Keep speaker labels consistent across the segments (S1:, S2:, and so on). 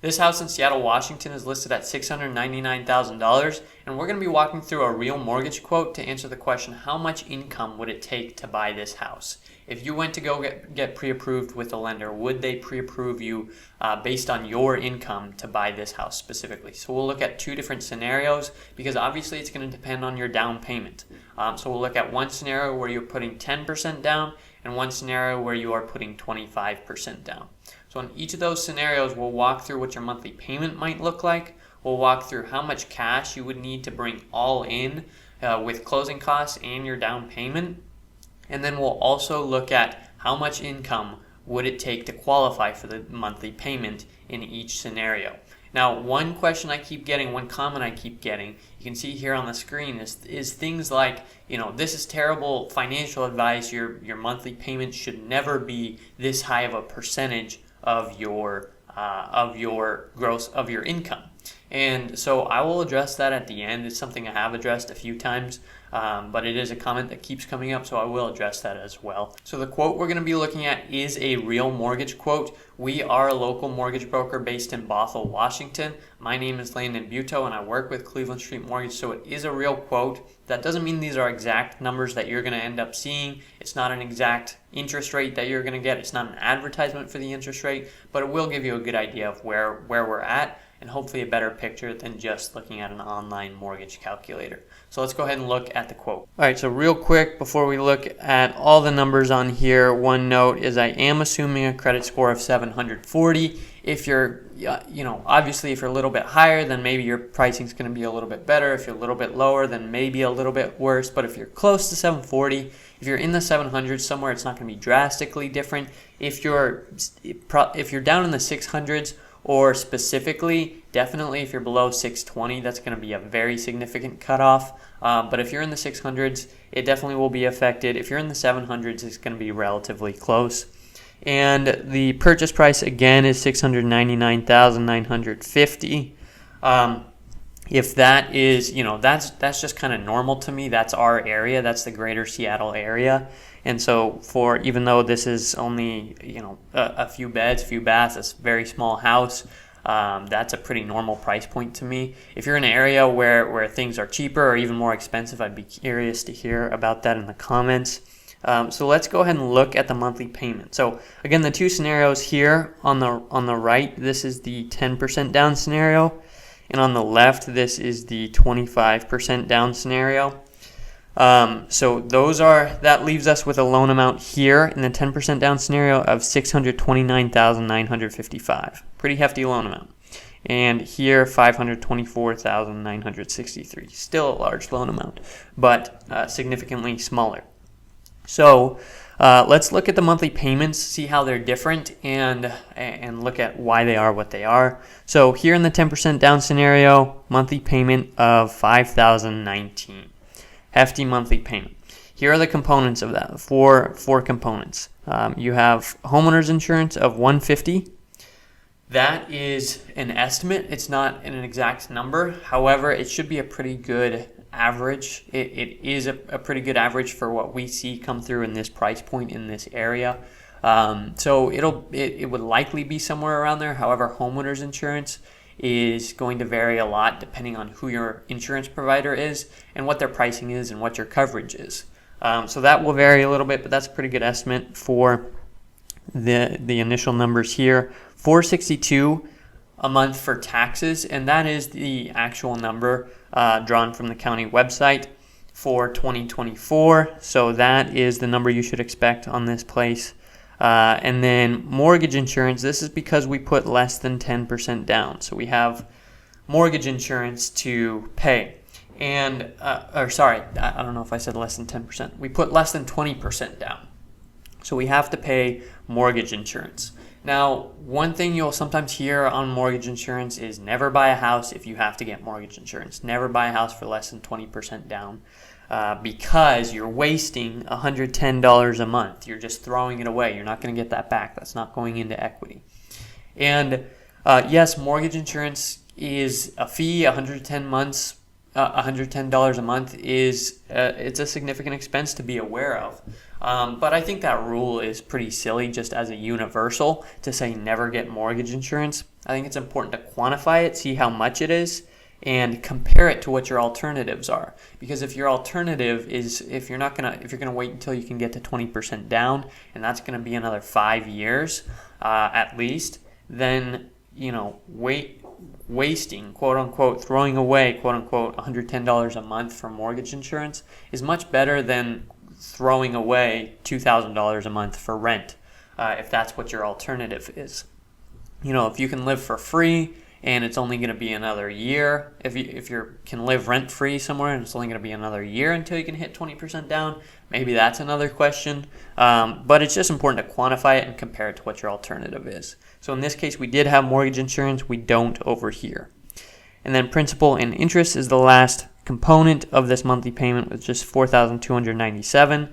S1: This house in Seattle, Washington is listed at $699,000, and we're going to be walking through a real mortgage quote to answer the question, how much income would it take to buy this house? If you went to go get pre-approved with a lender, would they pre-approve you based on your income to buy this house specifically? So we'll look at two different scenarios because obviously it's going to depend on your down payment. So we'll look at one scenario where you're putting 10% down and one scenario where you are putting 25% down. So in each of those scenarios, we'll walk through what your monthly payment might look like. We'll walk through how much cash you would need to bring all in with closing costs and your down payment. And then we'll also look at how much income would it take to qualify for the monthly payment in each scenario. Now, one question I keep getting, one comment I keep getting, you can see here on the screen, is things like, this is terrible financial advice. Your monthly payment should never be this high of a percentage of your income. And so I will address that at the end. It's something I have addressed a few times, but it is a comment that keeps coming up, so I will address that as well. So the quote we're going to be looking at is a real mortgage quote. We are a local mortgage broker based in Bothell, Washington. My name is Landon Buto, and I work with Cleveland Street Mortgage, so it is a real quote. That doesn't mean these are exact numbers that you're going to end up seeing. It's not an exact interest rate that you're going to get. It's not an advertisement for the interest rate, but it will give you a good idea of where we're at, and hopefully a better picture than just looking at an online mortgage calculator. So let's go ahead and look at the quote. All right, so real quick before we look at all the numbers on here, one note is I am assuming a credit score of 740. If you're, obviously if you're a little bit higher, then maybe your pricing is going to be a little bit better. If you're a little bit lower, then maybe a little bit worse. But if you're close to 740, if you're in the 700s somewhere, it's not going to be drastically different. If you're down in the 600s, or specifically, definitely if you're below 620, that's going to be a very significant cutoff. But if you're in the 600s, it definitely will be affected. If you're in the 700s, it's going to be relatively close. And the purchase price, again, is $699,950. If that is, that's just kind of normal to me. That's our area. That's the greater Seattle area. And so even though this is only, a few beds, few baths, it's a very small house, that's a pretty normal price point to me. If you're in an area where things are cheaper or even more expensive, I'd be curious to hear about that in the comments. So let's go ahead and look at the monthly payment. So again, the two scenarios here on the right, this is the 10% down scenario. And on the left, this is the 25% down scenario. So that leaves us with a loan amount here in the 10% down scenario of $629,955. Pretty hefty loan amount. And here, $524,963. Still a large loan amount, but significantly smaller. So let's look at the monthly payments, see how they're different, and look at why they are what they are. So here in the 10% down scenario, monthly payment of $5,019. Hefty monthly payment. Here are the components of that. Four components. You have homeowners insurance of $150. That is an estimate. It's not an exact number. However, it should be a pretty good average. It is a pretty good average for what we see come through in this price point in this area. So it would likely be somewhere around there. However, homeowners insurance is going to vary a lot depending on who your insurance provider is and what their pricing is and what your coverage is. So that will vary a little bit, but that's a pretty good estimate for the initial numbers here. $462 a month for taxes, and that is the actual number drawn from the county website for 2024. So that is the number you should expect on this place. And then mortgage insurance, this is because we put less than 10% down. So we have mortgage insurance to pay. And, I don't know if I said less than 10%. We put less than 20% down. So we have to pay mortgage insurance. Now, one thing you'll sometimes hear on mortgage insurance is never buy a house if you have to get mortgage insurance. Never buy a house for less than 20% down. Because you're wasting $110 a month. You're just throwing it away. You're not going to get that back. That's not going into equity. And yes, mortgage insurance is a fee, 110 months $110 a month is it's a significant expense to be aware of. But I think that rule is pretty silly just as a universal to say never get mortgage insurance. I think it's important to quantify it, see how much it is, and compare it to what your alternatives are. Because if your alternative is if you're gonna wait until you can get to 20% down, and that's gonna be another 5 years at least, then wasting, quote unquote, throwing away, quote unquote, $110 a month for mortgage insurance is much better than throwing away $2,000 a month for rent, if that's what your alternative is. If you can live for free and it's only going to be another year, if you can live rent free somewhere and it's only going to be another year until you can hit 20% down, maybe that's another question. But it's just important to quantify it and compare it to what your alternative is. So in this case, we did have mortgage insurance. We don't over here. And then principal and interest is the last component of this monthly payment, with just $4,297.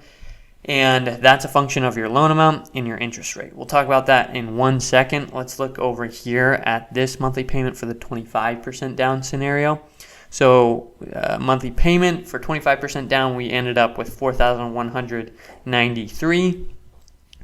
S1: And that's a function of your loan amount and your interest rate. We'll talk about that in 1 second. Let's look over here at this monthly payment for the 25% down scenario. So monthly payment for 25% down, we ended up with $4,193.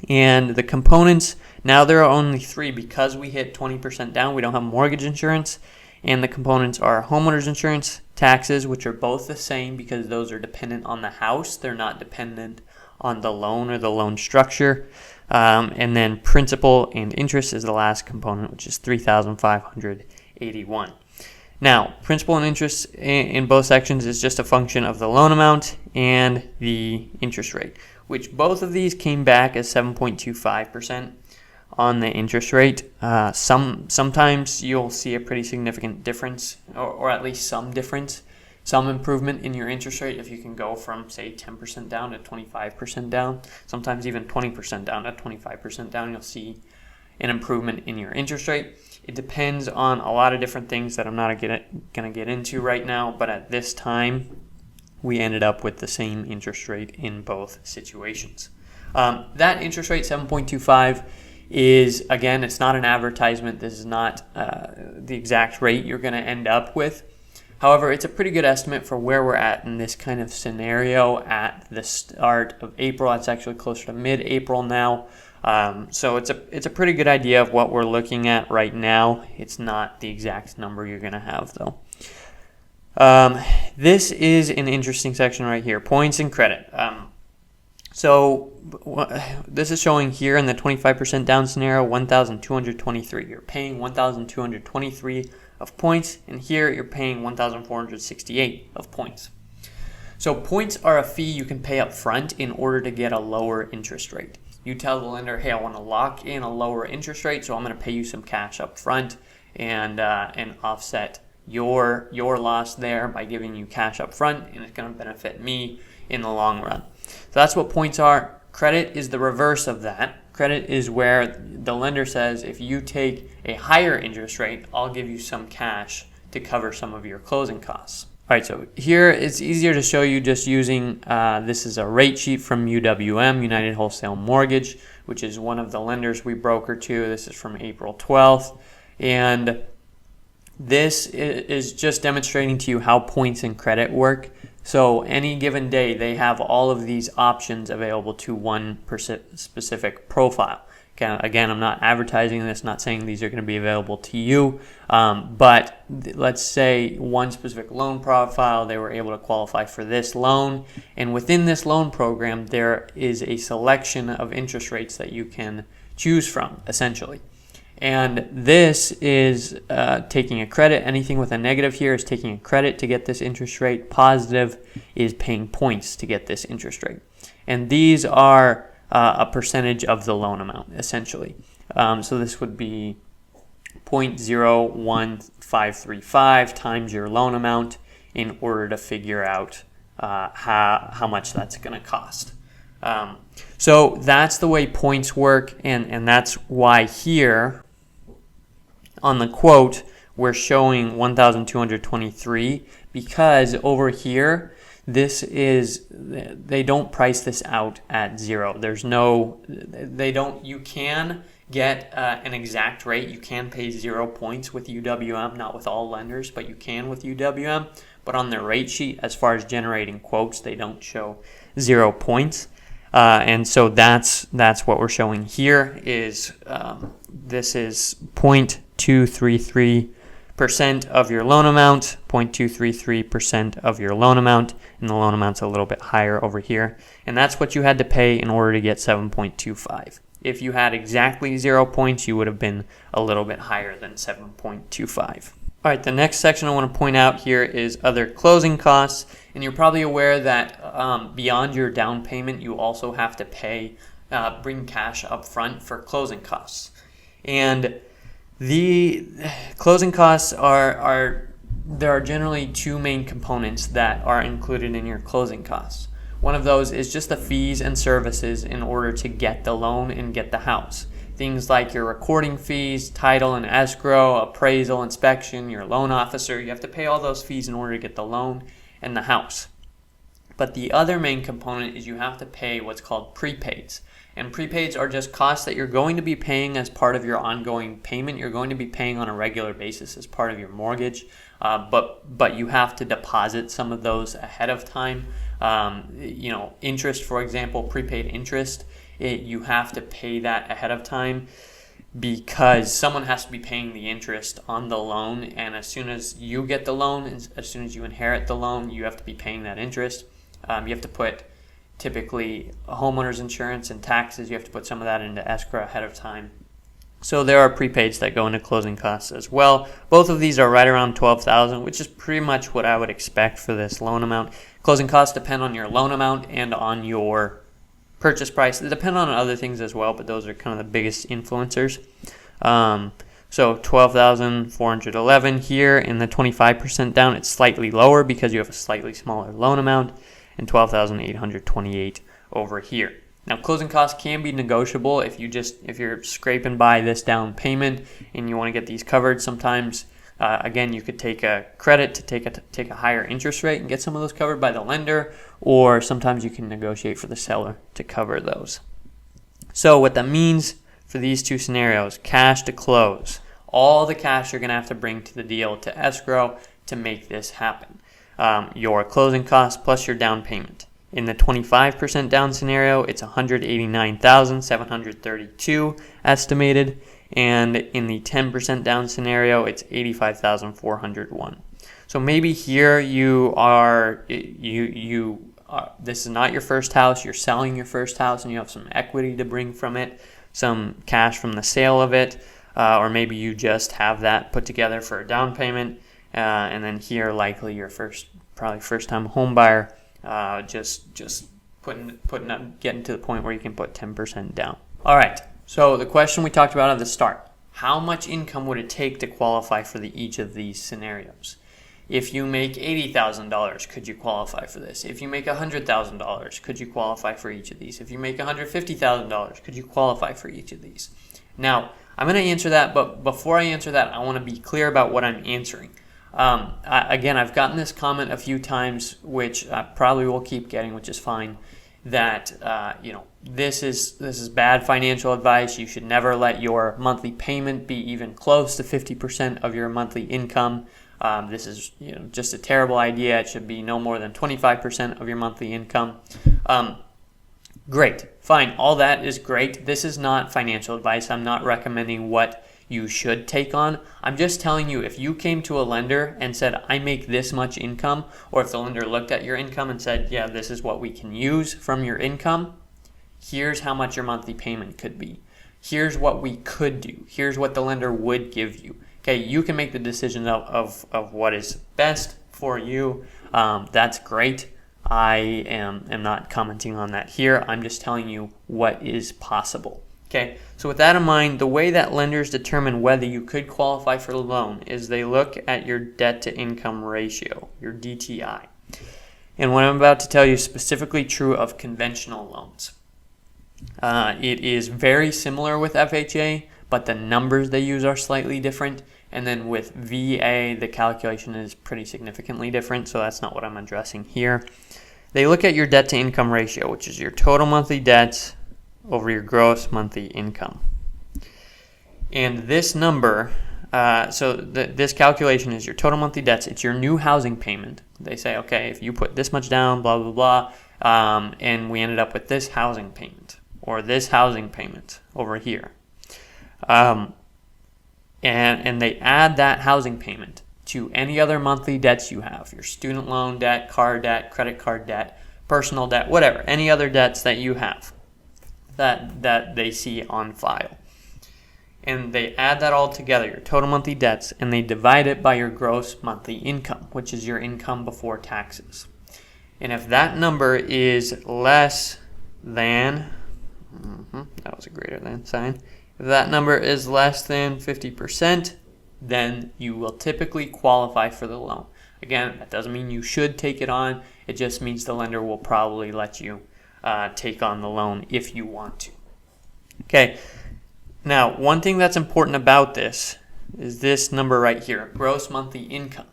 S1: And the components, now there are only 3 because we hit 20% down. We don't have mortgage insurance. And the components are homeowners insurance, taxes, which are both the same because those are dependent on the house. They're not dependent on the loan or the loan structure. And then principal and interest is the last component, which is $3,581. Now, principal and interest in both sections is just a function of the loan amount and the interest rate, which both of these came back as 7.25% on the interest rate. Sometimes you'll see a pretty significant difference, or at least some difference, some improvement in your interest rate if you can go from, say, 10% down to 25% down. Sometimes even 20% down to 25% down, you'll see an improvement in your interest rate. It depends on a lot of different things that I'm not going to get into right now, but at this time, we ended up with the same interest rate in both situations. That interest rate, 7.25, is, again, it's not an advertisement. This is not the exact rate you're going to end up with. However, it's a pretty good estimate for where we're at in this kind of scenario at the start of April. It's actually closer to mid-April now. So it's a pretty good idea of what we're looking at right now. It's not the exact number you're going to have, though. This is an interesting section right here, points and credit. So this is showing here in the 25% down scenario, 1,223. You're paying 1,223 of points, and here you're paying 1,468 of points. So points are a fee you can pay up front in order to get a lower interest rate. You tell the lender, hey, I want to lock in a lower interest rate, so I'm going to pay you some cash up front and offset your loss there by giving you cash up front, and it's going to benefit me in the long run. So that's what points are. Credit is the reverse of that. Credit is where the lender says, if you take a higher interest rate, I'll give you some cash to cover some of your closing costs. All right, so here it's easier to show you just using, this is a rate sheet from UWM, United Wholesale Mortgage, which is one of the lenders we broker to. This is from April 12th. And this is just demonstrating to you how points and credit work. So any given day, they have all of these options available to one specific profile. Again, I'm not advertising this, not saying these are going to be available to you, but let's say one specific loan profile, they were able to qualify for this loan, and within this loan program, there is a selection of interest rates that you can choose from, essentially. And this is taking a credit. Anything with a negative here is taking a credit to get this interest rate. Positive is paying points to get this interest rate. And these are a percentage of the loan amount, essentially. So this would be 0.01535 times your loan amount in order to figure out how much that's going to cost. So that's the way points work, and that's why here on the quote we're showing 1,223, because over here they don't price this out at zero. There's no, you can get an exact rate. You can pay 0 points with UWM, not with all lenders, but you can with UWM. But on their rate sheet, as far as generating quotes, they don't show 0 points. And so that's what we're showing here is this is 0.233% of your loan amount, 0.233% of your loan amount, and the loan amount's a little bit higher over here. And that's what you had to pay in order to get 7.25. If you had exactly 0 points, you would have been a little bit higher than 7.25. All right, the next section I want to point out here is other closing costs. And you're probably aware that beyond your down payment, you also have to bring cash up front for closing costs. And the closing costs there are generally two main components that are included in your closing costs. One of those is just the fees and services in order to get the loan and get the house. Things like your recording fees, title and escrow, appraisal, inspection, your loan officer. You have to pay all those fees in order to get the loan and the house. But the other main component is you have to pay what's called prepaids. And prepaids are just costs that you're going to be paying as part of your ongoing payment. You're going to be paying on a regular basis as part of your mortgage. But you have to deposit some of those ahead of time. Interest, for example, prepaid interest, you have to pay that ahead of time because someone has to be paying the interest on the loan, and as soon as you get the loan, as soon as you inherit the loan, you have to be paying that interest. You have to put typically homeowners insurance and taxes, you have to put some of that into escrow ahead of time. So there are prepaids that go into closing costs as well. Both of these are right around $12,000, which is pretty much what I would expect for this loan amount. Closing costs depend on your loan amount and on your purchase price. They depend on other things as well, but those are kind of the biggest influencers. So $12,411 here in the 25% down. It's slightly lower because you have a slightly smaller loan amount, and $12,828 over here. Now, closing costs can be negotiable if you're scraping by this down payment and you want to get these covered. Sometimes, again, you could take a credit to take a higher interest rate and get some of those covered by the lender, or sometimes you can negotiate for the seller to cover those. So what that means for these two scenarios, cash to close, all the cash you're going to have to bring to the deal to escrow to make this happen. Your closing costs plus your down payment. In the 25% down scenario, it's $189,732 estimated, and in the 10% down scenario, it's $85,401. So maybe here this is not your first house, you're selling your first house and you have some equity to bring from it, some cash from the sale of it, or maybe you just have that put together for a down payment, and then here likely your probably first time home buyer. Just getting to the point where you can put 10% down. All right. So the question we talked about at the start: how much income would it take to qualify for each of these scenarios? If you make $80,000, could you qualify for this? If you make $100,000, could you qualify for each of these? If you make $150,000, could you qualify for each of these? Now, I'm going to answer that, but before I answer that, I want to be clear about what I'm answering. Again, I've gotten this comment a few times, which I probably will keep getting, which is fine, that this is bad financial advice. You should never let your monthly payment be even close to 50% of your monthly income. This is just a terrible idea. It should be no more than 25% of your monthly income. Great, fine, all that is great. This is not financial advice. I'm not recommending what you should take on. I'm just telling you, if you came to a lender and said, I make this much income, or if the lender looked at your income and said, yeah, this is what we can use from your income, here's how much your monthly payment could be. Here's what we could do. Here's what the lender would give you. Okay, you can make the decision of what is best for you. That's great. I am not commenting on that here. I'm just telling you what is possible. Okay, so with that in mind, the way that lenders determine whether you could qualify for the loan is they look at your debt-to-income ratio, your DTI. And what I'm about to tell you is specifically true of conventional loans. It is very similar with FHA, but the numbers they use are slightly different. And then with VA, the calculation is pretty significantly different, so that's not what I'm addressing here. They look at your debt-to-income ratio, which is your total monthly debt over your gross monthly income. And this number, this calculation is your total monthly debts. It's your new housing payment. They say, okay, if you put this much down, blah, blah, blah, and we ended up with this housing payment or this housing payment over here. And they add that housing payment to any other monthly debts you have, your student loan debt, car debt, credit card debt, personal debt, whatever, any other debts that you have that they see on file. And they add that all together, your total monthly debts, and they divide it by your gross monthly income, which is your income before taxes. And if that number is less than, that was a greater than sign, if that number is less than 50%, then you will typically qualify for the loan. Again, that doesn't mean you should take it on. It just means the lender will probably let you take on the loan if you want to. Okay. Now, one thing that's important about this is this number right here, gross monthly income.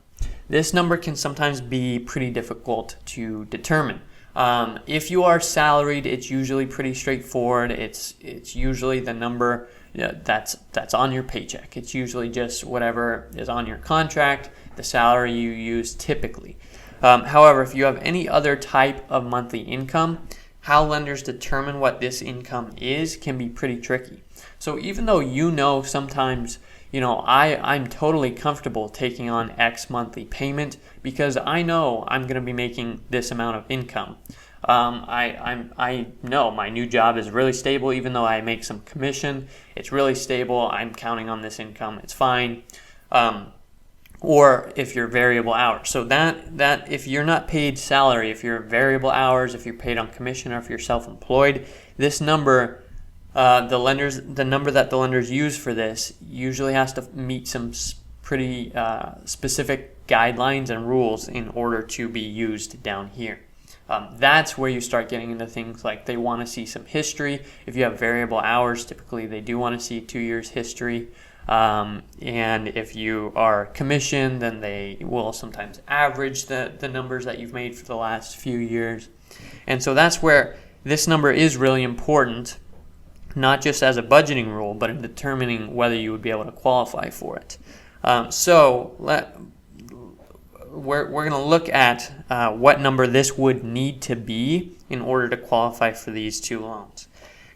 S1: This number can sometimes be pretty difficult to determine. If you are salaried, it's usually pretty straightforward. It's usually the number that's on your paycheck. It's usually just whatever is on your contract, the salary you use typically. However, if you have any other type of monthly income, how lenders determine what this income is can be pretty tricky. So even though sometimes, I'm totally comfortable taking on X monthly payment because I know I'm going to be making this amount of income. I know my new job is really stable, even though I make some commission. It's really stable. I'm counting on this income. It's fine. Or if you're variable hours. So that if you're not paid salary, if you're variable hours, if you're paid on commission, or if you're self-employed, this number, the number that the lenders use for this usually has to meet some pretty specific guidelines and rules in order to be used down here. That's where you start getting into things like they want to see some history. If you have variable hours, typically they do want to see 2 years history. And if you are commissioned, then they will sometimes average the numbers that you've made for the last few years. And so that's where this number is really important, not just as a budgeting rule, but in determining whether you would be able to qualify for it. We're going to look at what number this would need to be in order to qualify for these two loans.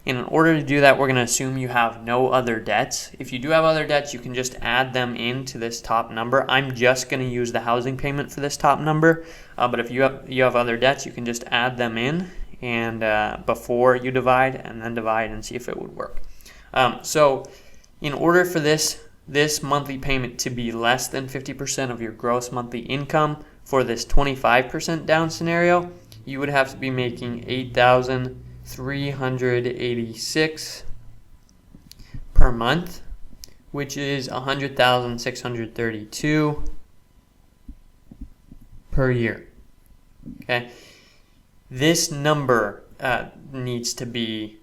S1: And in order to do that, we're going to assume you have no other debts. If you do have other debts, you can just add them into this top number. I'm just going to use the housing payment for this top number. But if you have other debts, you can just add them in and before you divide, and then divide and see if it would work. So in order for this monthly payment to be less than 50% of your gross monthly income for this 25% down scenario, you would have to be making $8,386 per month, which is $100,632 per year. Okay, this number needs to be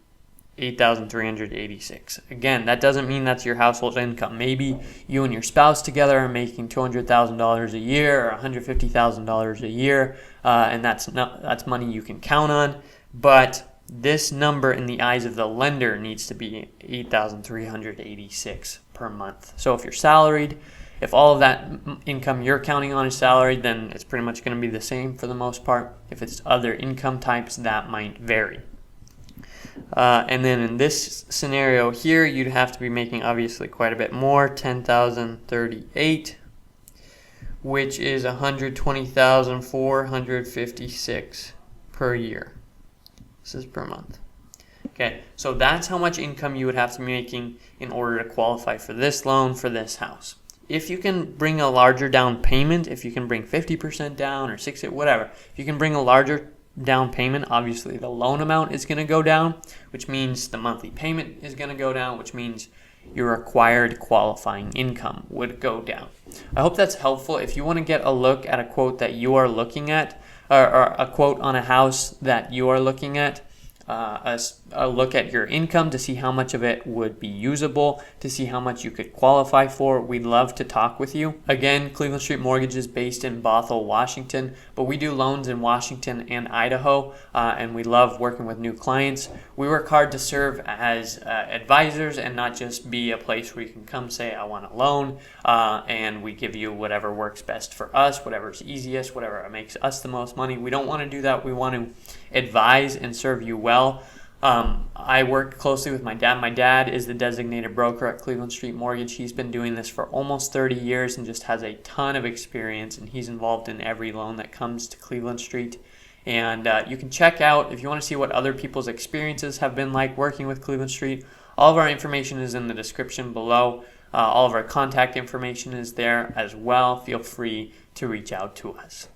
S1: $8,386. Again, that doesn't mean that's your household income. Maybe you and your spouse together are making $200,000 a year or $150,000 a year, and that's money you can count on. But this number in the eyes of the lender needs to be $8,386 per month. So if you're salaried, if all of that income you're counting on is salaried, then it's pretty much going to be the same for the most part. If it's other income types, that might vary. And then in this scenario here, you'd have to be making obviously quite a bit more, $10,038, which is $120,456 per year. This is per month. Okay, so that's how much income you would have to be making in order to qualify for this loan for this house. If you can bring a larger down payment, if you can bring 50% down or 60%, whatever, if you can bring a larger down payment, obviously the loan amount is going to go down, which means the monthly payment is going to go down, which means your required qualifying income would go down. I hope that's helpful. If you want to get a look at a quote that you are looking at, or a quote on a house that you are looking at, a look at your income to see how much of it would be usable, to see how much you could qualify for. We'd love to talk with you. Again, Cleveland Street Mortgage is based in Bothell, Washington, but we do loans in Washington and Idaho, and we love working with new clients. We work hard to serve as advisors and not just be a place where you can come say, I want a loan, and we give you whatever works best for us, whatever's easiest, whatever makes us the most money. We don't want to do that. We want to advise and serve you well. I work closely with my dad. My dad is the designated broker at Cleveland Street Mortgage. He's been doing this for almost 30 years and just has a ton of experience, and he's involved in every loan that comes to Cleveland Street. And you can check out, if you want to see what other people's experiences have been like working with Cleveland Street, all of our information is in the description below. All of our contact information is there as well. Feel free to reach out to us.